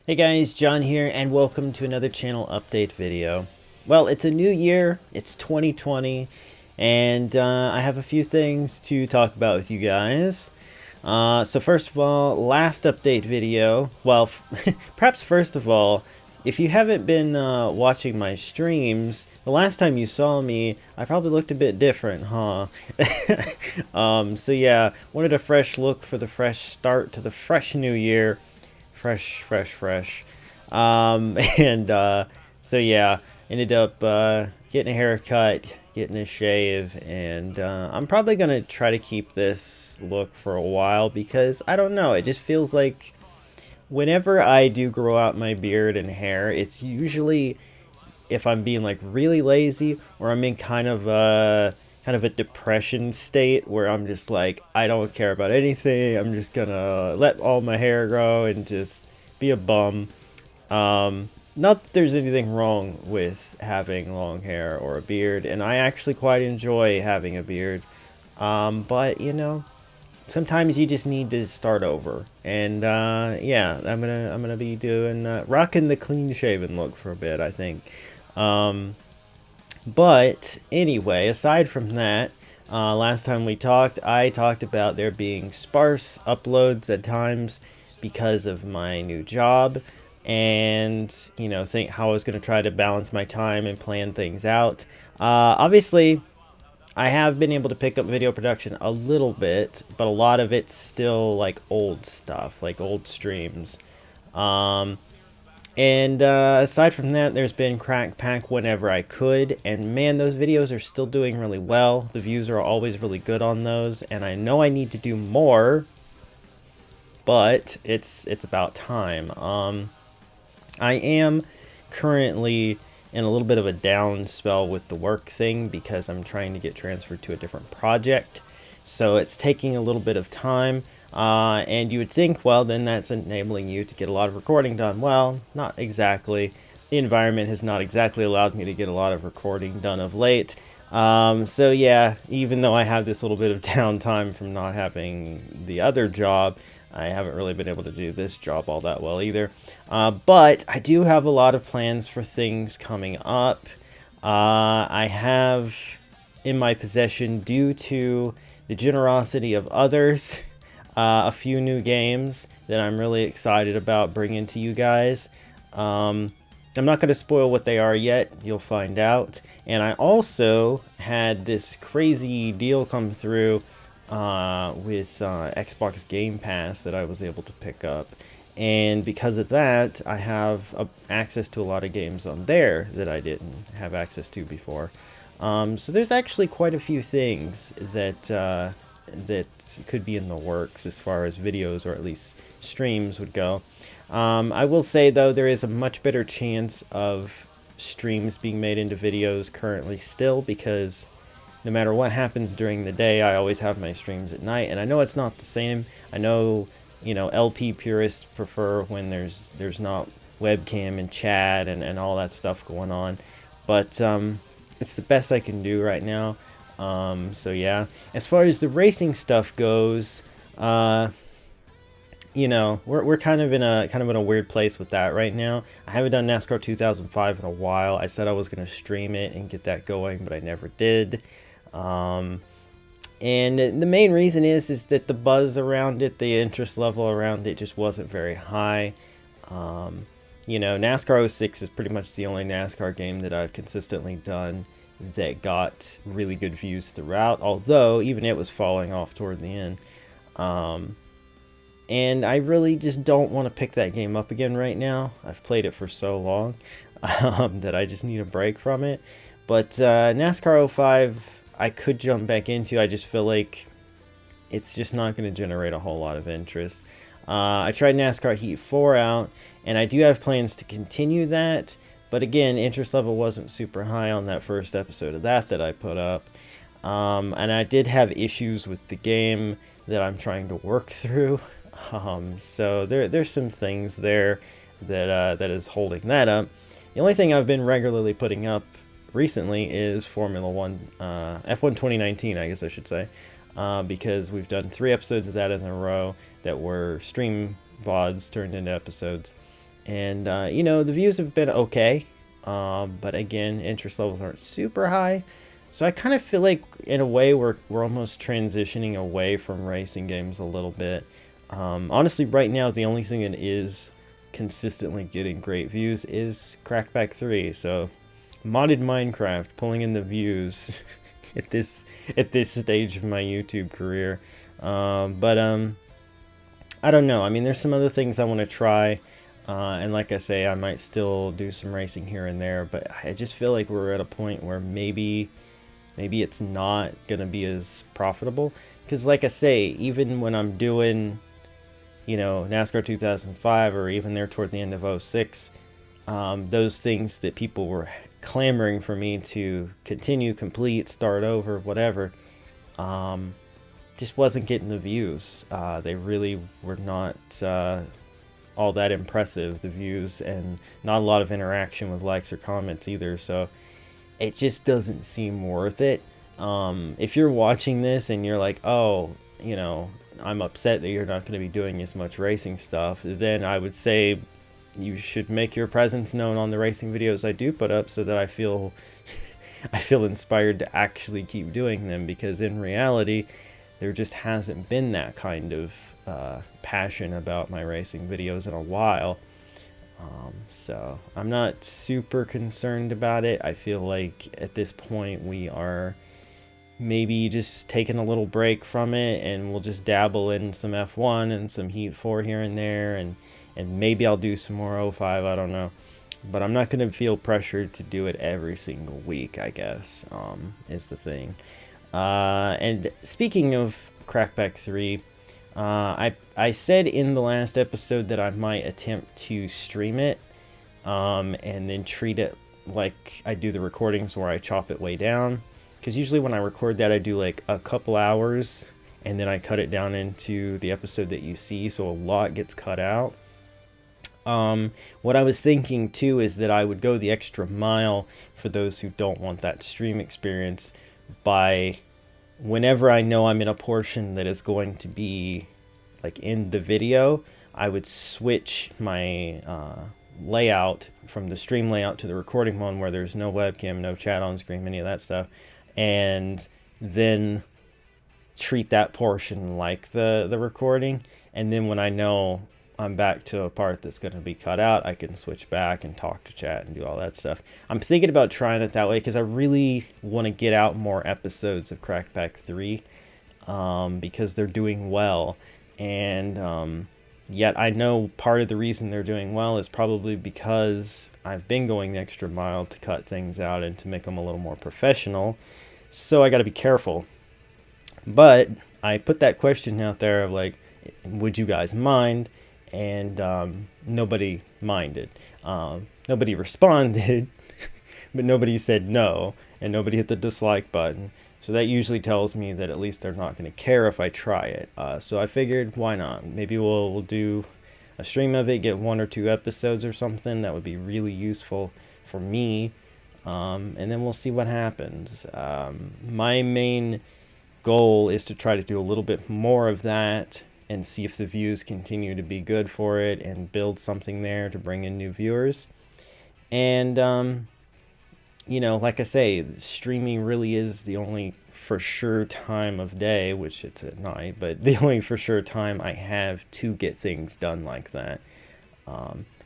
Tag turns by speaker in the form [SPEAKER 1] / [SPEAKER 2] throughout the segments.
[SPEAKER 1] Hey guys, John here, and welcome to another channel update video. Well, it's a new year, it's 2020, and I have a few things to talk about with you guys. So first of all, last update video, well, perhaps first of all, if you haven't been watching my streams, the last time you saw me, I probably looked a bit different, huh? So yeah, wanted a fresh look for the fresh start to the fresh new year. Fresh. And so yeah, ended up getting a haircut, getting a shave, and I'm probably gonna try to keep this look for a while because I don't know, it just feels like whenever I do grow out my beard and hair, it's usually if I'm being like really lazy or I'm in kind of a depression state where I'm just like, I don't care about anything. I'm just gonna let all my hair grow and just be a bum. Not that there's anything wrong with having long hair or a beard, and I actually quite enjoy having a beard. But you know, sometimes you just need to start over. And yeah, I'm gonna be doing rocking the clean shaven look for a bit, I think. But anyway, aside from that, last time we talked, I talked about there being sparse uploads at times because of my new job, and you know, think how I was going to try to balance my time and plan things out. Obviously, I have been able to pick up video production a little bit, but a lot of it's still like old stuff, like old streams. Um, and aside from that, there's been CrackPack whenever I could, and man, those videos are still doing really well. The views are always really good on those, and I know I need to do more, but it's about time. I am currently in a little bit of a down spell with the work thing because I'm trying to get transferred to a different project, so it's taking a little bit of time. And you would think, well, then that's enabling you to get a lot of recording done. Well, not exactly. The environment has not exactly allowed me to get a lot of recording done of late. So yeah, even though I have this little bit of downtime from not having the other job, I haven't really been able to do this job all that well either. But I do have a lot of plans for things coming up. I have in my possession, due to the generosity of others, a few new games that I'm really excited about bringing to you guys. I'm not going to spoil what they are yet, you'll find out. And I also had this crazy deal come through with Xbox Game Pass that I was able to pick up. And because of that, I have access to a lot of games on there that I didn't have access to before. So there's actually quite a few things that could be in the works as far as videos or at least streams would go. I will say though, there is a much better chance of streams being made into videos currently still, because no matter what happens during the day, I always have my streams at night, and I know it's not the same. I know, you know, LP purists prefer when there's not webcam and chat and all that stuff going on, but it's the best I can do right now. So yeah, as far as the racing stuff goes, you know, we're kind of in a weird place with that right now. I haven't done NASCAR 2005 in a while. I said I was going to stream it and get that going, but I never did. And the main reason is that the buzz around it, the interest level around it just wasn't very high. You know, NASCAR 06 is pretty much the only NASCAR game that I've consistently done that got really good views throughout, although even it was falling off toward the end. And I really just don't want to pick that game up again right now. I've played it for so long that I just need a break from it. But NASCAR 05 I could jump back into. I just feel like it's just not going to generate a whole lot of interest. I tried NASCAR Heat 4 out, and I do have plans to continue that. But again, interest level wasn't super high on that first episode of that I put up. And I did have issues with the game that I'm trying to work through. So there's some things there that is holding that up. The only thing I've been regularly putting up recently is Formula 1, F1 2019, I guess I should say. Because we've done 3 episodes of that in a row that were stream VODs turned into episodes. And you know, the views have been okay, but again, interest levels aren't super high. So I kind of feel like, in a way, we're almost transitioning away from racing games a little bit. Honestly, right now, the only thing that is consistently getting great views is CrackPack 3. So, modded Minecraft pulling in the views at this stage of my YouTube career. But I don't know. I mean, there's some other things I want to try. And like I say, I might still do some racing here and there, but I just feel like we're at a point where maybe it's not going to be as profitable. Because like I say, even when I'm doing, you know, NASCAR 2005, or even there toward the end of 06, those things that people were clamoring for me to continue, complete, start over, whatever, just wasn't getting the views. They really were not all that impressive, the views, and not a lot of interaction with likes or comments either. So it just doesn't seem worth it. If you're watching this and you're like, oh, you know, I'm upset that you're not going to be doing as much racing stuff, then I would say you should make your presence known on the racing videos I do put up, so that I feel I feel inspired to actually keep doing them, because in reality there just hasn't been that kind of passion about my racing videos in a while. So I'm not super concerned about it. I feel like at this point we are maybe just taking a little break from it, and we'll just dabble in some F1 and some Heat 4 here and there, and maybe I'll do some more 05, I don't know. But I'm not going to feel pressured to do it every single week, I guess, is the thing. And speaking of CrackPack 3, I said in the last episode that I might attempt to stream it, and then treat it like I do the recordings, where I chop it way down. Because usually when I record that, I do like a couple hours, and then I cut it down into the episode that you see, so a lot gets cut out. What I was thinking too is that I would go the extra mile for those who don't want that stream experience, by whenever I know I'm in a portion that is going to be like in the video, I would switch my layout from the stream layout to the recording one, where there's no webcam, no chat on screen, any of that stuff, and then treat that portion like the recording. And then when I know I'm back to a part that's going to be cut out, I can switch back and talk to chat and do all that stuff. I'm thinking about trying it that way, because I really want to get out more episodes of CrackPack 3, because they're doing well. And yet I know part of the reason they're doing well is probably because I've been going the extra mile to cut things out and to make them a little more professional. So I got to be careful. But I put that question out there of like, would you guys mind? And nobody minded. Nobody responded, but nobody said no, and nobody hit the dislike button. So that usually tells me that at least they're not going to care if I try it. So I figured, why not? Maybe we'll do a stream of it, get 1 or 2 episodes or something. That would be really useful for me. And then we'll see what happens. My main goal is to try to do a little bit more of that, and see if the views continue to be good for it, and build something there to bring in new viewers. And, you know, like I say, streaming really is the only for sure time of day, which it's at night, but the only for sure time I have to get things done like that.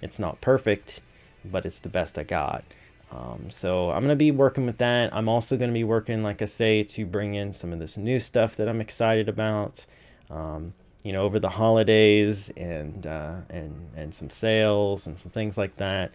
[SPEAKER 1] It's not perfect, but it's the best I got. So I'm going to be working with that. I'm also going to be working, like I say, to bring in some of this new stuff that I'm excited about. You know, over the holidays, and some sales and some things like that,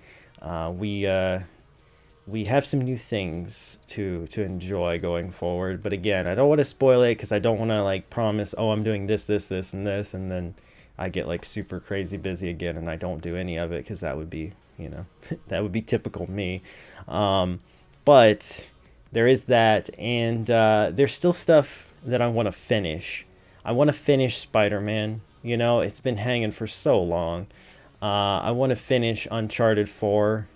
[SPEAKER 1] we have some new things to enjoy going forward. But again, I don't want to spoil it, because I don't want to like promise, oh, I'm doing this, this, this, and this, and then I get like super crazy busy again and I don't do any of it, because that would be, you know, that would be typical me. But there is that, and there's still stuff that I want to finish. I want to finish Spider-Man. You know, it's been hanging for so long. I want to finish Uncharted 4.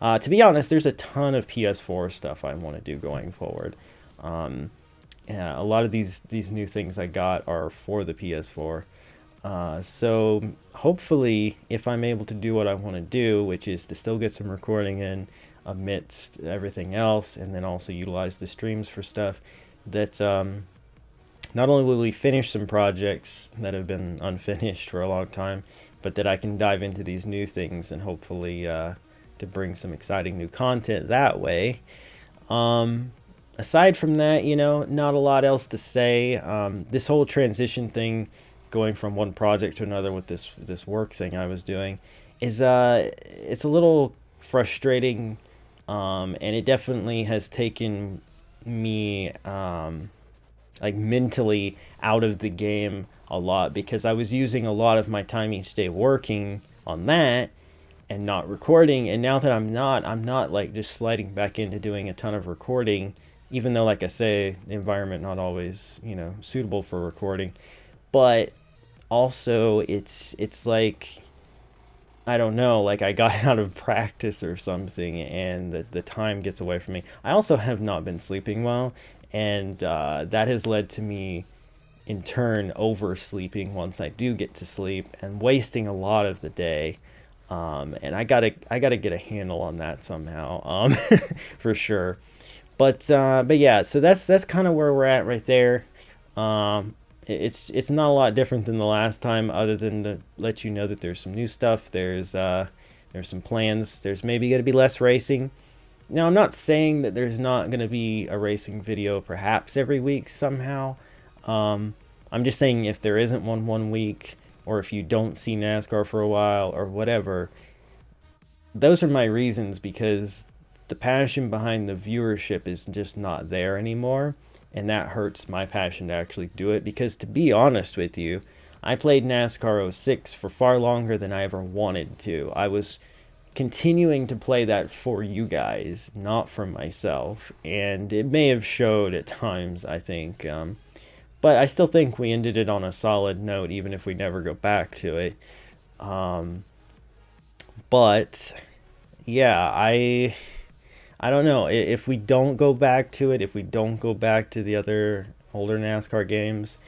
[SPEAKER 1] To be honest, there's a ton of PS4 stuff I want to do going forward. Yeah, a lot of these new things I got are for the PS4. So hopefully, if I'm able to do what I want to do, which is to still get some recording in amidst everything else, and then also utilize the streams for stuff, that not only will we finish some projects that have been unfinished for a long time, but that I can dive into these new things and hopefully to bring some exciting new content that way. Aside from that, not a lot else to say. This whole transition thing, going from one project to another with this work thing I was doing, is it's a little frustrating, and it definitely has taken me like mentally out of the game a lot, because I was using a lot of my time each day working on that and not recording. And now that I'm not like just sliding back into doing a ton of recording, even though, like I say, the environment not always, suitable for recording. But also it's like, I don't know, like I got out of practice or something, and the time gets away from me. I also have not been sleeping well, and that has led to me in turn oversleeping once I do get to sleep, and wasting a lot of the day. And I gotta get a handle on that somehow, for sure. But yeah, so that's kind of where we're at right there. It's not a lot different than the last time, other than to let you know that there's some new stuff. There's some plans. There's maybe going to be less racing. Now, I'm not saying that there's not going to be a racing video perhaps every week somehow. I'm just saying, if there isn't one week, or if you don't see NASCAR for a while or whatever, those are my reasons, because the passion behind the viewership is just not there anymore. And that hurts my passion to actually do it, because, to be honest with you, I played NASCAR 06 for far longer than I ever wanted to. I was continuing to play that for you guys, not for myself, and it may have showed at times, I think. But I still think we ended it on a solid note, even if we never go back to it. But yeah, I don't know if we don't go back to it, if we don't go back to the other older NASCAR games.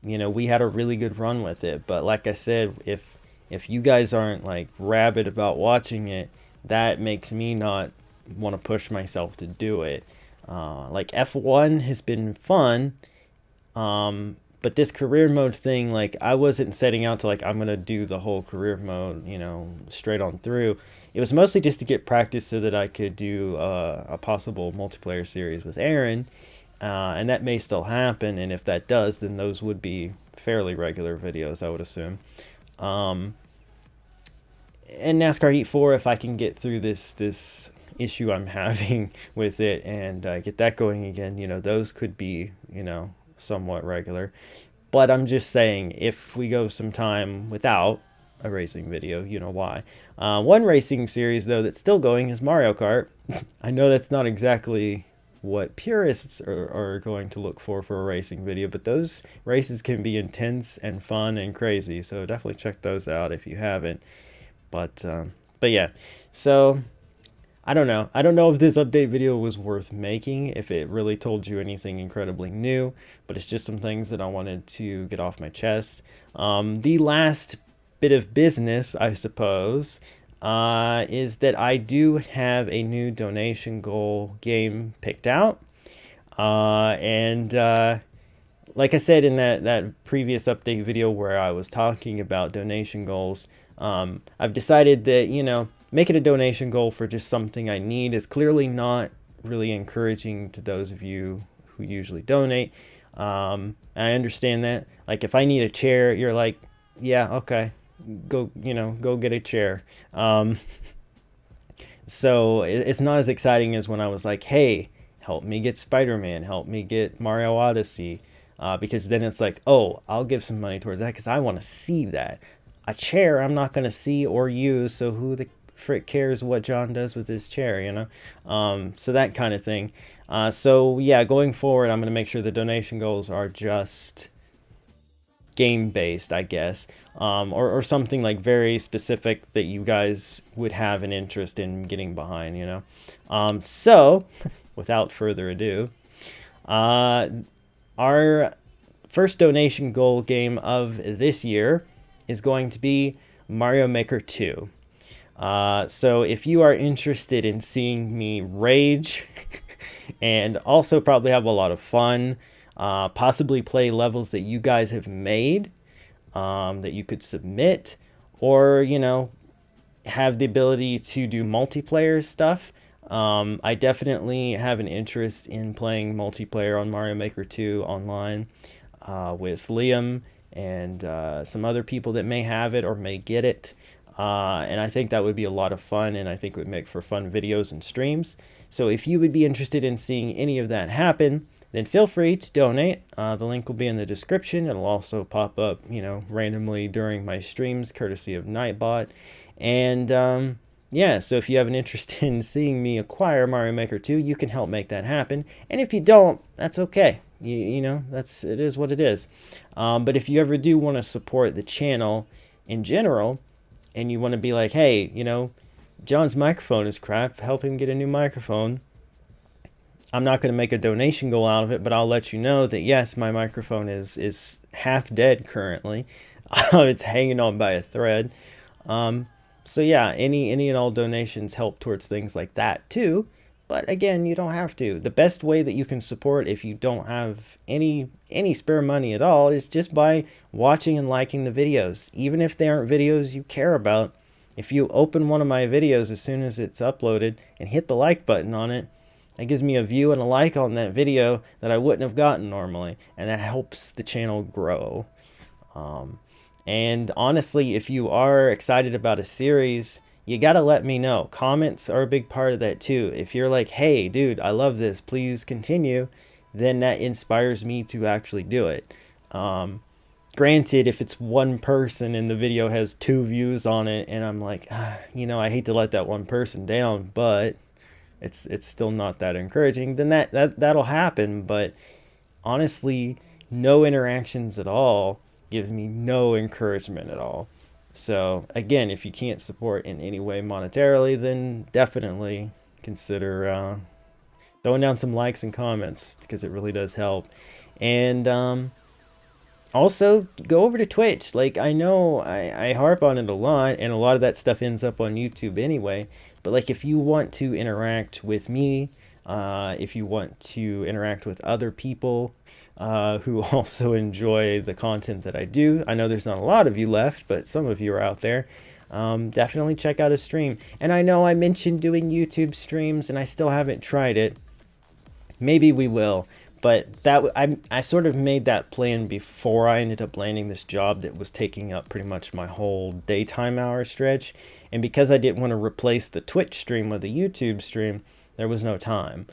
[SPEAKER 1] We had a really good run with it, but like I said, if you guys aren't like rabid about watching it, that makes me not want to push myself to do it. Like F1 has been fun, but this career mode thing, like, I wasn't setting out to, like, I'm gonna do the whole career mode, straight on through. It was mostly just to get practice so that I could do a possible multiplayer series with Aaron, and that may still happen. And if that does, then those would be fairly regular videos, I would assume. And NASCAR Heat 4, if I can get through this issue I'm having with it and get that going again, those could be, somewhat regular. But I'm just saying, if we go some time without a racing video, you know why. One racing series, though, that's still going is Mario Kart. I know that's not exactly what purists are going to look for a racing video, but those races can be intense and fun and crazy, so definitely check those out if you haven't. But yeah, so I don't know. I don't know if this update video was worth making, if it really told you anything incredibly new, but it's just some things that I wanted to get off my chest. The last bit of business, I suppose, is that I do have a new donation goal game picked out. And like I said in that previous update video where I was talking about donation goals, I've decided that, making a donation goal for just something I need is clearly not really encouraging to those of you who usually donate. I understand that. Like, if I need a chair, you're like, yeah, okay, go get a chair. So it's not as exciting as when I was like, hey, help me get Spider-Man, help me get Mario Odyssey, because then it's like, oh, I'll give some money towards that because I want to see that. A chair I'm not going to see or use, so who the frick cares what John does with his chair, so that kind of thing. So yeah, going forward, I'm going to make sure the donation goals are just game based, I guess, or something like very specific that you guys would have an interest in getting behind, So without further ado, our first donation goal game of this year is going to be Mario Maker 2. So if you are interested in seeing me rage and also probably have a lot of fun, possibly play levels that you guys have made, that you could submit, or, you know, have the ability to do multiplayer stuff, I definitely have an interest in playing multiplayer on Mario Maker 2 online with Liam and some other people that may have it or may get it. And I think that would be a lot of fun, and I think it would make for fun videos and streams. So if you would be interested in seeing any of that happen, then feel free to donate. The link will be in the description. It'll also pop up, you know, randomly during my streams, courtesy of Nightbot. And yeah, so if you have an interest in seeing me acquire Mario Maker 2, you can help make that happen. And if you don't, that's okay. You know, it is what it is. But if you ever do want to support the channel in general, and you want to be like, hey, you know, John's microphone is crap, help him get a new microphone. I'm not going to make a donation goal out of it, but I'll let you know that yes, my microphone is half dead currently. It's hanging on by a thread. So yeah, any and all donations help towards things like that too. But again, you don't have to. The best way that you can support if you don't have any spare money at all is just by watching and liking the videos. Even if they aren't videos you care about, if you open one of my videos as soon as it's uploaded and hit the like button on it, that gives me a view and a like on that video that I wouldn't have gotten normally, and that helps the channel grow. And honestly, if you are excited about a series, you gotta let me know. Comments are a big part of that too. If you're like, hey dude, I love this, please continue, then that inspires me to actually do it. Granted, if it's one person and the video has 2 views on it and I'm like, you know, I hate to let that one person down, but it's still not that encouraging, then that'll happen. But honestly, no interactions at all give me no encouragement at all. So again, if you can't support in any way monetarily, then definitely consider throwing down some likes and comments, because it really does help. And also go over to Twitch. Like, I know I harp on it a lot, and a lot of that stuff ends up on YouTube anyway, but like, if you want to interact with me, if you want to interact with other people who also enjoy the content that I do, I know there's not a lot of you left, but some of you are out there, definitely check out a stream. And I know I mentioned doing YouTube streams and I still haven't tried it. Maybe we will, but I sort of made that plan before I ended up landing this job that was taking up pretty much my whole daytime hour stretch. And because I didn't want to replace the Twitch stream with a YouTube stream, there was no time.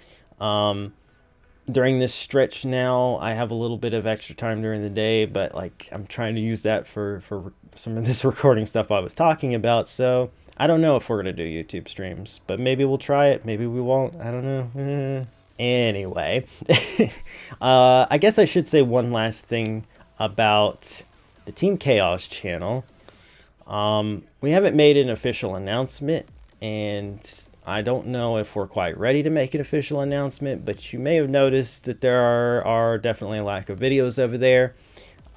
[SPEAKER 1] During this stretch now, I have a little bit of extra time during the day, but like, I'm trying to use that for some of this recording stuff I was talking about. So I don't know if we're going to do YouTube streams, but maybe we'll try it. Maybe we won't. I don't know. Anyway, I guess I should say one last thing about the Team Chaos channel. We haven't made an official announcement, and I don't know if we're quite ready to make an official announcement, but you may have noticed that there are definitely a lack of videos over there.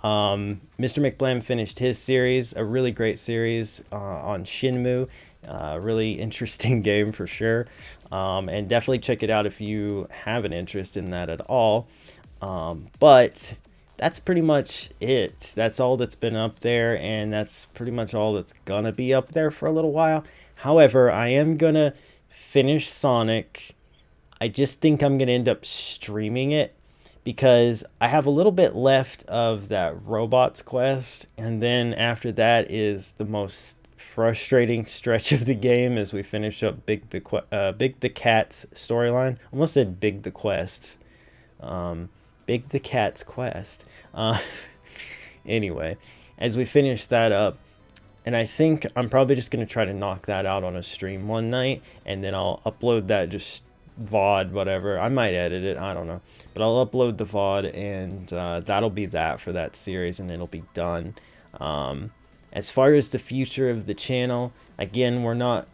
[SPEAKER 1] Mr. McBlam finished his series, a really great series on Shenmue. Really interesting game for sure. And definitely check it out if you have an interest in that at all. But that's pretty much it. That's all that's been up there, and that's pretty much all that's gonna be up there for a little while. However, I am gonna finish Sonic. I just think I'm gonna end up streaming it, because I have a little bit left of that robots quest, and then after that is the most frustrating stretch of the game as we finish up Big the Cat's storyline. Almost said Big the Quest. Big the Cat's quest. Anyway, as we finish that up, and I think I'm probably just going to try to knock that out on a stream one night, and then I'll upload that just VOD, whatever. I might edit it, I don't know. But I'll upload the VOD, and that'll be that for that series, and it'll be done. As far as the future of the channel, again, we're not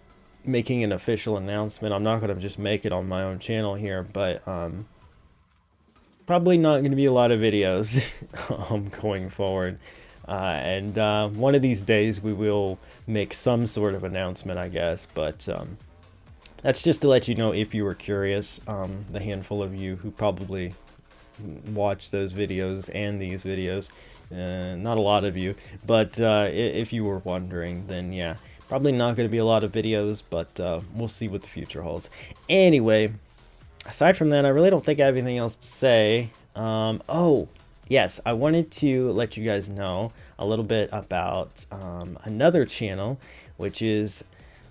[SPEAKER 1] making an official announcement. I'm not going to just make it on my own channel here, but probably not going to be a lot of videos going forward. And one of these days we will make some sort of announcement, I guess. But that's just to let you know if you were curious. The handful of you who probably watch those videos and these videos. Not a lot of you, but if you were wondering, then yeah, probably not going to be a lot of videos, but we'll see what the future holds. Anyway, aside from that, I really don't think I have anything else to say. Oh, yes, I wanted to let you guys know a little bit about another channel, which is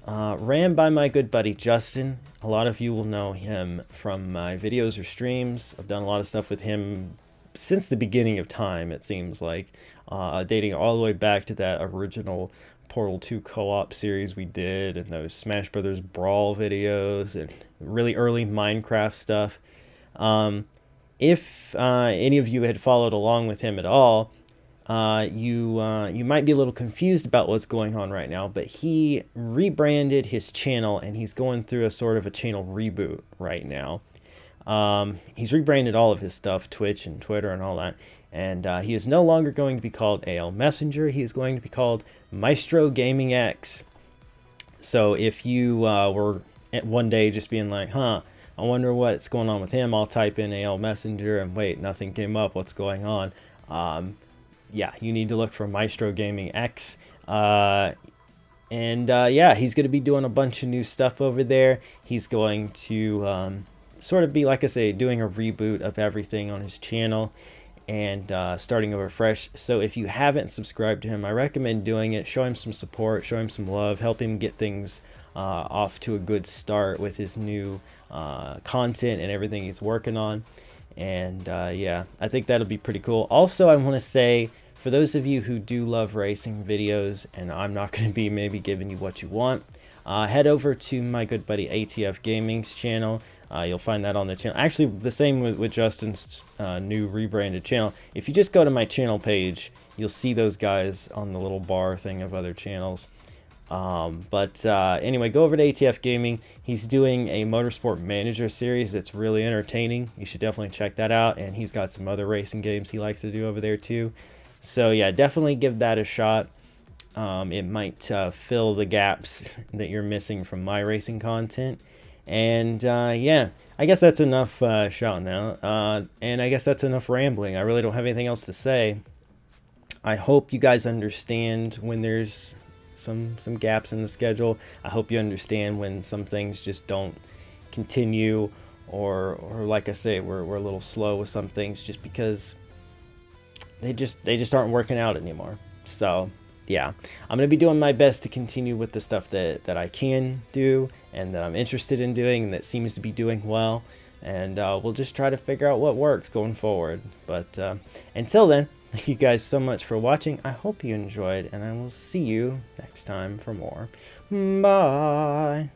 [SPEAKER 1] ran by my good buddy Justin. A lot of you will know him from my videos or streams. I've done a lot of stuff with him since the beginning of time, it seems like, dating all the way back to that original Portal 2 co-op series we did, and those Smash Brothers Brawl videos, and really early Minecraft stuff. If any of you had followed along with him at all, you might be a little confused about what's going on right now, but he rebranded his channel, and he's going through a sort of a channel reboot right now. He's rebranded all of his stuff, Twitch and Twitter and all that, and he is no longer going to be called AL Messenger. He is going to be called Maestro Gaming X. So if you were one day just being like, I wonder what's going on with him, I'll type in AL Messenger and wait, nothing came up, what's going on? Yeah, you need to look for Maestro Gaming X. Yeah, he's going to be doing a bunch of new stuff over there. He's going to sort of be, like I say, doing a reboot of everything on his channel and starting over fresh. So if you haven't subscribed to him, I recommend doing it. Show him some support, show him some love, help him get things off to a good start with his new content and everything he's working on. And yeah, I think that'll be pretty cool. Also, I want to say, for those of you who do love racing videos, and I'm not going to be maybe giving you what you want, head over to my good buddy ATF Gaming's channel. You'll find that on the channel. Actually, the same with Justin's new rebranded channel. If you just go to my channel page, you'll see those guys on the little bar thing of other channels. Anyway, go over to ATF Gaming. He's doing a Motorsport Manager series that's really entertaining. You should definitely check that out. And he's got some other racing games he likes to do over there too. So yeah, definitely give that a shot. It might fill the gaps that you're missing from my racing content. And yeah, I guess that's enough shouting out. And I guess that's enough rambling. I really don't have anything else to say. I hope you guys understand when there's some gaps in the schedule. I hope you understand when some things just don't continue, or like I say, we're a little slow with some things just because they just aren't working out anymore. So yeah, I'm gonna be doing my best to continue with the stuff that I can do and that I'm interested in doing and that seems to be doing well, and we'll just try to figure out what works going forward. But until then, thank you guys so much for watching. I hope you enjoyed, and I will see you next time for more. Bye.